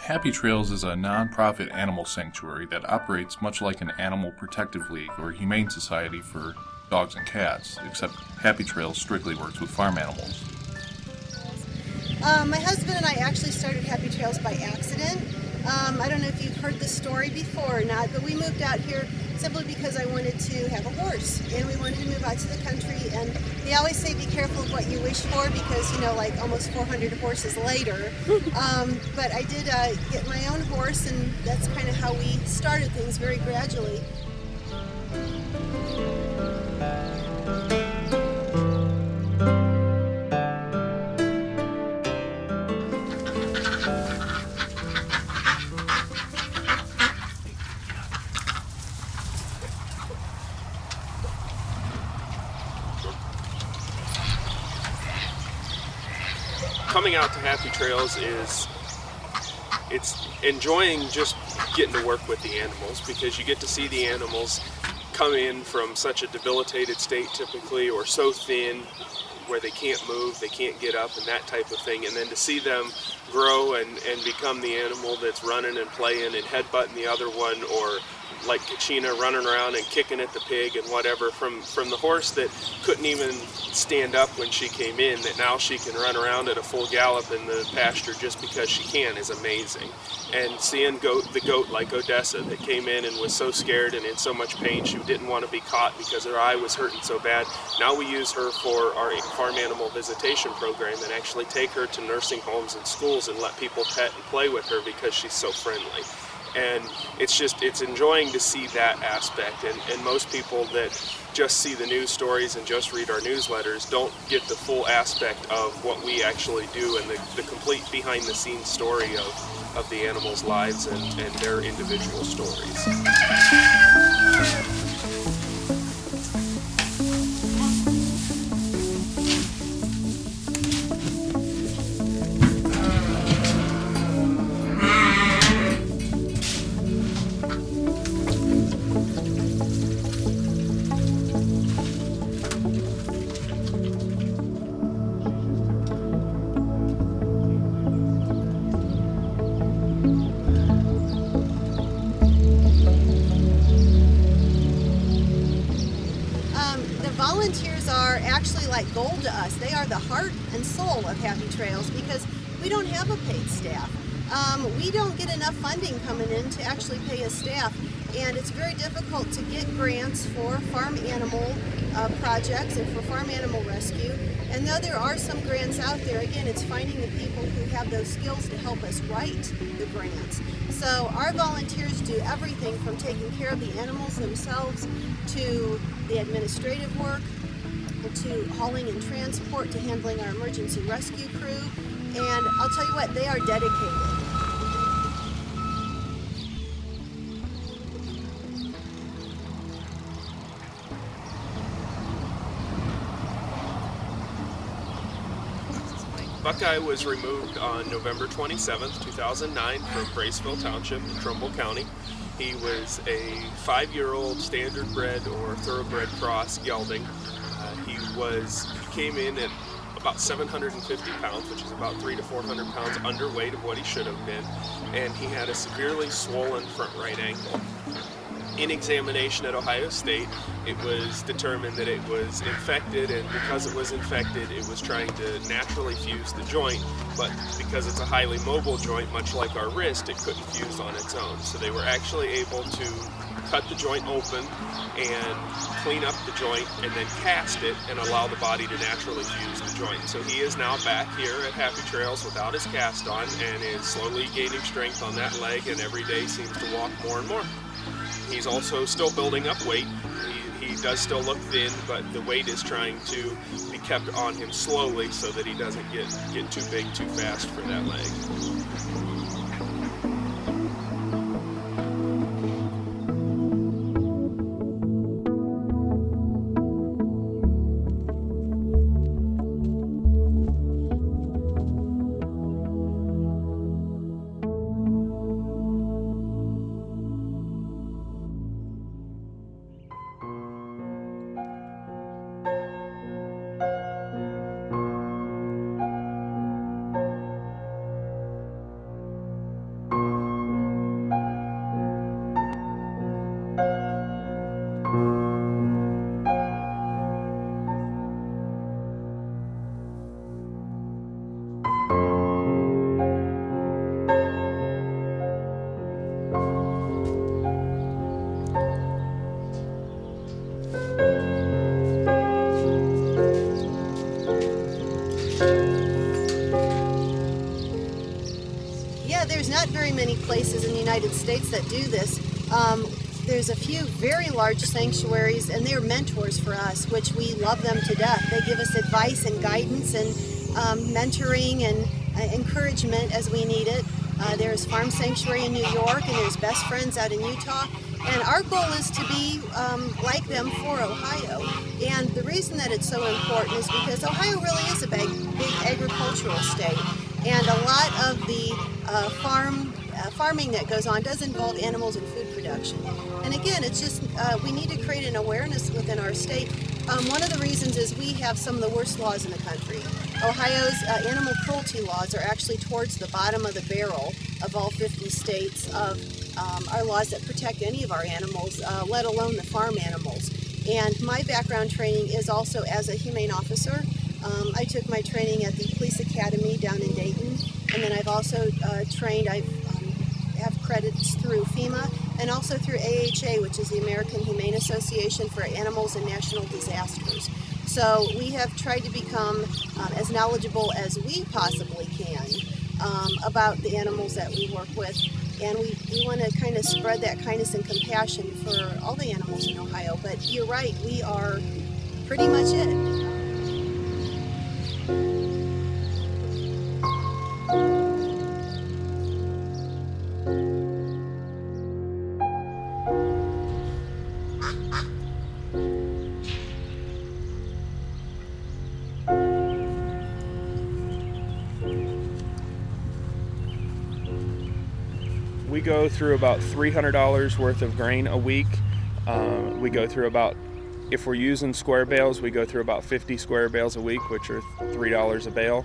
Happy Trails is a non-profit animal sanctuary that operates much like an animal protective league or humane society for dogs and cats, except Happy Trails strictly works with farm animals. My husband and I actually started Happy Trails by accident. I don't know if you've heard this story before or not, but we moved out here simply because I wanted to have a horse, and we wanted to move out to the country. And they always say be careful of what you wish for, because, you know, like almost 400 horses later. But I did get my own horse, and that's kind of how we started things, very gradually. Coming out to Happy Trails it's enjoying just getting to work with the animals, because you get to see the animals come in from such a debilitated state typically, or so thin where they can't move, they can't get up, and that type of thing, and then to see them grow and become the animal that's running and playing and headbutting the other one, or like Kachina running around and kicking at the pig and whatever, from the horse that couldn't even stand up when she came in, that now she can run around at a full gallop in the pasture just because she can, is amazing. And seeing the goat like Odessa that came in and was so scared and in so much pain she didn't want to be caught because her eye was hurting so bad. Now we use her for our farm animal visitation program and actually take her to nursing homes and schools and let people pet and play with her because she's so friendly. And it's enjoying to see that aspect, and most people that just see the news stories and just read our newsletters don't get the full aspect of what we actually do and the complete behind the scenes story of the animals' lives and their individual stories. Volunteers are actually like gold to us. They are the heart and soul of Happy Trails, because we don't have a paid staff. We don't get enough funding coming in to actually pay a staff, and it's very difficult to get grants for farm animal projects and for farm animal rescue. And though there are some grants out there, again, it's finding the people who have those skills to help us write the grants. So our volunteers do everything from taking care of the animals themselves to the administrative work, to hauling and transport, to handling our emergency rescue crew. And I'll tell you what, they are dedicated. Buckeye was removed on November 27th, 2009 from Braceville Township in Trumbull County. He was a 5-year-old standard bred or thoroughbred cross gelding. He came in at about 750 pounds, which is about 300 to 400 pounds underweight of what he should have been, and he had a severely swollen front right ankle. In examination at Ohio State, it was determined that it was infected, and because it was infected, it was trying to naturally fuse the joint, but because it's a highly mobile joint, much like our wrist, it couldn't fuse on its own. So they were actually able to cut the joint open and clean up the joint and then cast it and allow the body to naturally fuse the joint. So he is now back here at Happy Trails without his cast on and is slowly gaining strength on that leg, and every day seems to walk more and more. He's also still building up weight. He does still look thin, but the weight is trying to be kept on him slowly so that he doesn't get too big too fast for that leg. many places in the United States that do this. There's a few very large sanctuaries, and they're mentors for us, which we love them to death. They give us advice and guidance and mentoring and encouragement as we need it. There's Farm Sanctuary in New York, and there's Best Friends out in Utah. And our goal is to be like them for Ohio. And the reason that it's so important is because Ohio really is a big agricultural state. And a lot of the farming that goes on does involve animals and food production. And again, it's just, we need to create an awareness within our state. One of the reasons is we have some of the worst laws in the country. Ohio's animal cruelty laws are actually towards the bottom of the barrel of all 50 states of our laws that protect any of our animals, let alone the farm animals. And my background training is also as a humane officer. I took my training at the Police Academy down in Dayton, and then I've also trained, I have credits through FEMA and also through AHA, which is the American Humane Association for Animals and National Disasters. So we have tried to become as knowledgeable as we possibly can about the animals that we work with. And we want to kind of spread that kindness and compassion for all the animals in Ohio. But you're right, we are pretty much it. We go through about $300 worth of grain a week. We go through about, if we're using square bales, we go through about 50 square bales a week, which are $3 a bale.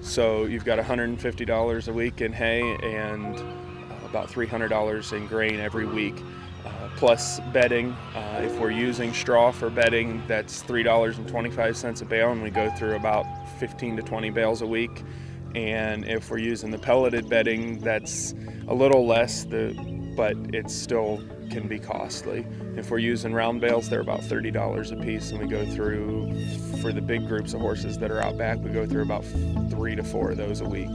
So you've got $150 a week in hay and about $300 in grain every week. Plus bedding. If we're using straw for bedding, that's $3.25 a bale, and we go through about 15 to 20 bales a week. And if we're using the pelleted bedding, that's a little less, but it still can be costly. If we're using round bales, they're about $30 a piece, and we go through, for the big groups of horses that are out back, we go through about 3 to 4 of those a week.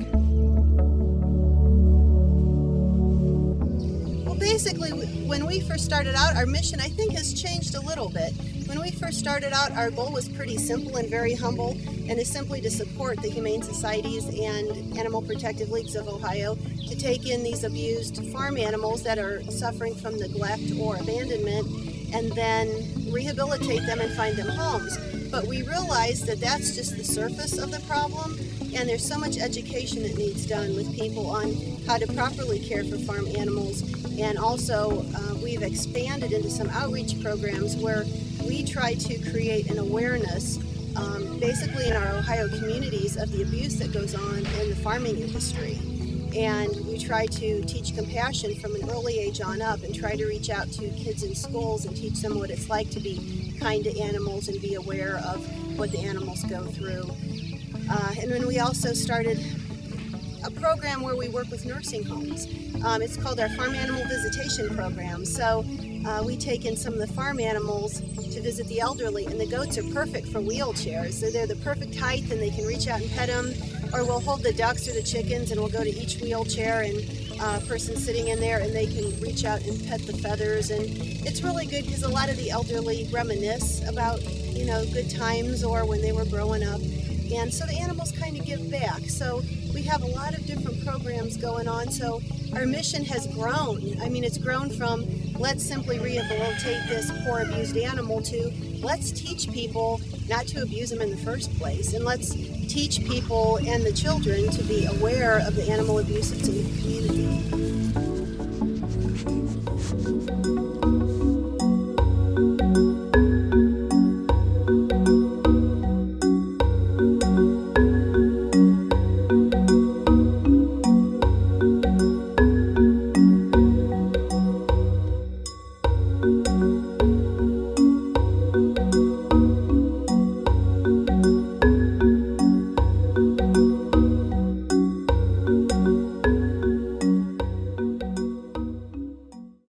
Well, basically, when we first started out, our mission, I think, has changed a little bit. When we first started out, our goal was pretty simple and very humble, and is simply to support the humane societies and animal protective leagues of Ohio to take in these abused farm animals that are suffering from neglect or abandonment, and then rehabilitate them and find them homes. But we realized that that's just the surface of the problem, and there's so much education that needs done with people on how to properly care for farm animals. And also we've expanded into some outreach programs where we try to create an awareness basically in our Ohio communities of the abuse that goes on in the farming industry. And we try to teach compassion from an early age on up, and try to reach out to kids in schools and teach them what it's like to be kind to animals and be aware of what the animals go through. And then we also started a program where we work with nursing homes. It's called our Farm Animal Visitation Program. So we take in some of the farm animals to visit the elderly, and the goats are perfect for wheelchairs. So they're the perfect height, and they can reach out and pet them. Or we'll hold the ducks or the chickens, and we'll go to each wheelchair and a person sitting in there, and they can reach out and pet the feathers. And it's really good because a lot of the elderly reminisce about, you know, good times or when they were growing up. And so the animals kind of give back. So we have a lot of different programs going on. So our mission has grown. I mean, it's grown from let's simply rehabilitate this poor abused animal to let's teach people not to abuse them in the first place. And let's teach people and the children to be aware of the animal abuse that's in the community.